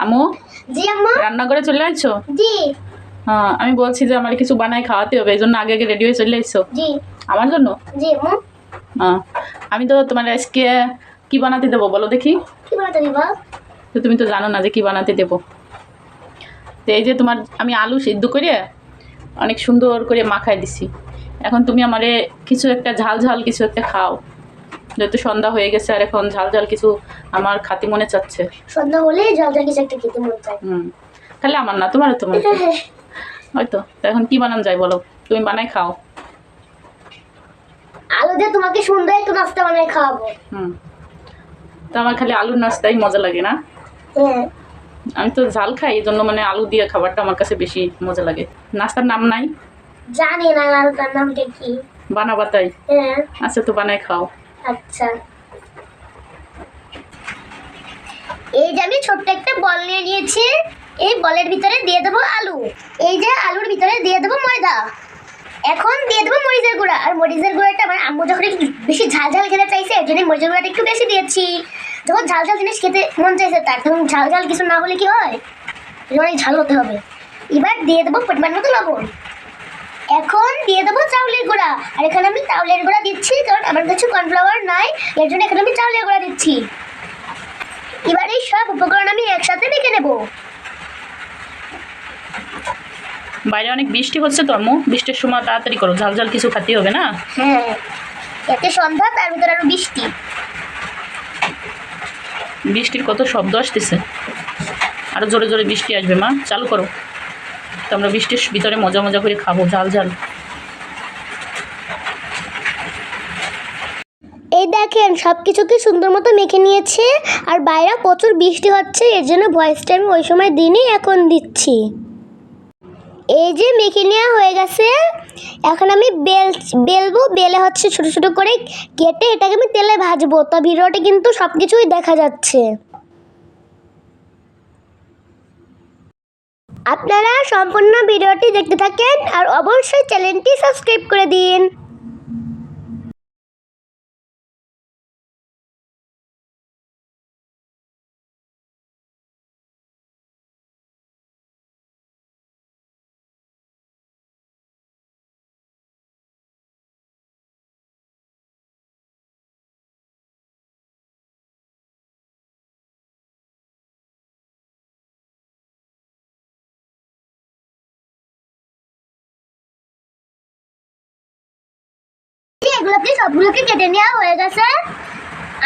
আম্মু। জি আম্মু। রান্না করে চলে আসছো? জি। হ্যাঁ, আমি বলছি যে আমার কিছু বানাই খাওয়াতে হবে, এই জন্য আগে আগে রেডি হয়ে চলে আসছো। জি। আমার জন্য? জি আম্মু। হ্যাঁ, আমি তো তোমার আজকে কি বানাতে দেবো বলো দেখি। কি বানাতে দিবা? তো তুমি তো জানো না যে কি বানাতে দেবো। তো এই যে তোমার আমি আলু সিদ্ধ করে অনেক সুন্দর করে মাখাই দিছি। এখন তুমি আমারে কিছু একটা ঝাল ঝাল কিছু একটা খাও, যেহেতু সন্ধ্যা হয়ে গেছে আর এখন ঝাল ঝাল কিছু আমার খাতি মনে চাচ্ছে। সন্ধ্যা হলেই ঝাল ঝাল কিছু একটা খেতে মন চায়। খালি আমার না, তোমারও তো মনে চায় হয়তো। তো এখন কি বানান যায় বলো, তুমি বানাই খাও। আলু দিয়ে তোমাকে সুন্দর একটু নাস্তা বানিয়ে খাওয়াবো। তো আমার খালি আলুর নাস্তাই মজা লাগে না। হ্যাঁ, আমি তো ঝাল খাই, এই জন্য মানে আলু দিয়ে খাবারটা আমার কাছে বেশি মজা লাগে। নাস্তার নাম নাই? জানি না আলুটার নামটা কি। বানাবা তাই? হ্যাঁ। আচ্ছা, তো বানাই খাও। আচ্ছা, এই যে আমি ছোট্ট একটা বল নিয়ে নিয়েছি। এই বলের ভিতরে দিয়ে দেবো আলু। এই যে আলুর ভিতরে দিয়ে দেবো ময়দা। এখন দিয়ে দেবো মরিচের গুঁড়া। আর মরিচের গুঁড়াটা আমার আম্মু যখন একটু বেশি ঝাল ঝাল খেতে চাইছে, এর জন্য মরিচের গুঁড়াটা একটু বেশি দিয়েছি। যখন ঝাল ঝাল জিনিস খেতে মন চাইছে তার, তখন ঝাল ঝাল কিছু না হলে কি হয়, অনেক ঝাল হতে হবে। এবার দিয়ে দেবো পরিমাণ মতো লবণ। এখন দিয়ে দেবো চাউলের গুঁড়া। আর এখানে আমি চাউলের গুঁড়া দিচ্ছি কারণ আমার কাছে কর্নফ্লাওয়ার নাই, এর জন্য এখানে আমি চাউলের গুঁড়া দিচ্ছি। এবার এই সব উপকরণ আমি একসাথে মেখে নেব। বাইরে অনেক বৃষ্টি হচ্ছে তো আম্মু, বৃষ্টির সময় তাড়াতাড়ি করো, ঝাল ঝাল কিছু খাতে হবে না? হ্যাঁ, এতে সন্ধ্যা, তার ভিতরে আরো বৃষ্টি। বৃষ্টির কত শব্দ আসতেছে, আরো জোরে জোরে বৃষ্টি আসবে। মা চালু করো, তো আমরা বৃষ্টির ভিতরে মজা মজা করে খাবো ঝাল ঝাল। এই দেখেন সবকিছু কি সুন্দর মতো মেখে নিয়েছে। আর বাইরে প্রচুর বৃষ্টি হচ্ছে, এর জন্য ভয়েসটা আমি ওই সময় দিনই এখন দিচ্ছি। এই যে মেখে নেওয়া হয়ে গেছে। এখন আমি বেলবো। বেলে হচ্ছে ছোট ছোট করে কেটে এটাকে আমি তেলে ভাজবো। তো ভিডিওটা কিন্তু সব কিছুই দেখা যাচ্ছে। আপনারা সম্পূর্ণ ভিডিওটি দেখতে থাকেন আর অবশ্যই চ্যানেলটি সাবস্ক্রাইব করে দিন। এগুলোকে সবগুলোকে কেটে নেওয়া হয়ে গেছে।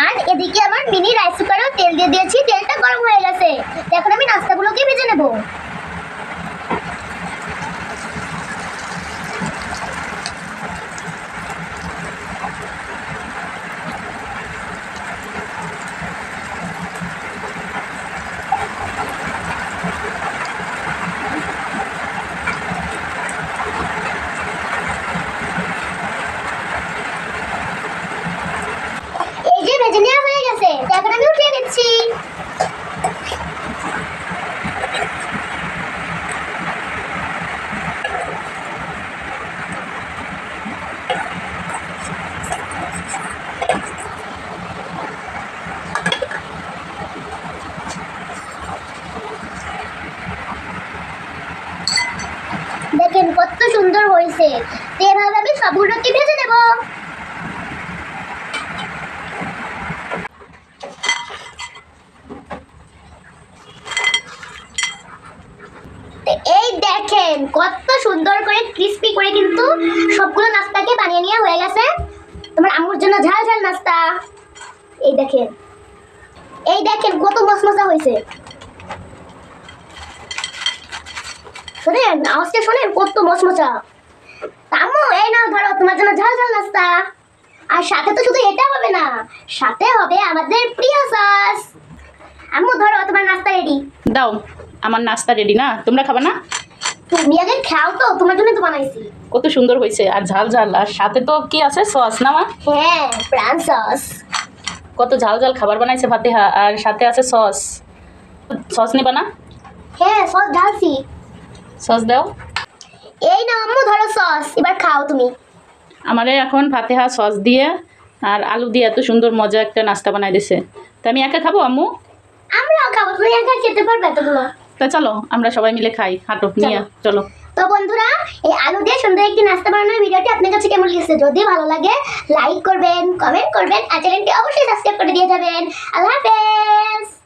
আর এদিকে আমার মিনি রাইস কুকারেও তেল দিয়ে দিয়েছি, তেলটা গরম হয়ে গেছে। এখন আমি নাস্তাগুলোকে ভেজে নেব। এই যে ভেজে নেওয়া হয়ে গেছে, এখন আমি উঠিয়ে নিচ্ছি। দেখেন কত সুন্দর হয়েছে। এভাবে আমি সবগুলোকে ভেজে নেব। এই দেখেন কত সুন্দর করে ক্রিস্পি করে কিন্তু সবগুলো নাস্তাকে বানিয়ে নেওয়া হয়ে গেছে। তোমার আম্মুর জন্য ঝাল ঝাল নাস্তা। এই দেখেন, এই দেখেন কত মশমশা হয়েছে। শোনেন আওয়াজটা, শোনেন কত মশমশা। আম্মু এই নাও ধরো তোমার জন্য ঝাল ঝাল নাস্তা। আর সাথে তো শুধু এটা হবে না, সাথে হবে আমাদের প্রিয় সস। আম্মু ধরো তোমার নাস্তা রেডি। দাও, আমার নাস্তা রেডি না? তোমরা খাবে না? তুমি আগে খাও, তো তোমার জন্য তো বানাইছি। কত সুন্দর হয়েছে, আর ঝাল ঝাল, আর সাথে তো কি আছে, সস না মা? হ্যাঁ, প্রাণ সস। কত ঝাল ঝাল খাবার বানাইছে ফাতেহা, আর সাথে আছে সস। সস নেবা না? হ্যাঁ, সস ঢালছি। সস দাও। এই নাও আম্মু ধরো সস, এবার খাও তুমি। আমারে এখন ফাতেহা সস দিয়ে আর আলু দিয়ে এত সুন্দর মজা একটা নাস্তা বানাই দিছে। তা আমি একা খাবো আম্মু? আমরাও খাবো, তুমি একা খেতে পারবে এতগুলো? তা চলো আমরা সবাই মিলে খাই, হাঁটো নিয়ে চলো। তো বন্ধুরা, এই আলু দিয়ে সুন্দর একটি নাস্তা বানানোর ভিডিওটি আপনার কাছে কেমন লেগেছে? যদি ভালো লাগে লাইক করবেন, কমেন্ট করবেন আর চ্যানেলটি অবশ্যই সাবস্ক্রাইব করে দিয়ে যাবেন। আল্লাহ হাফেজ।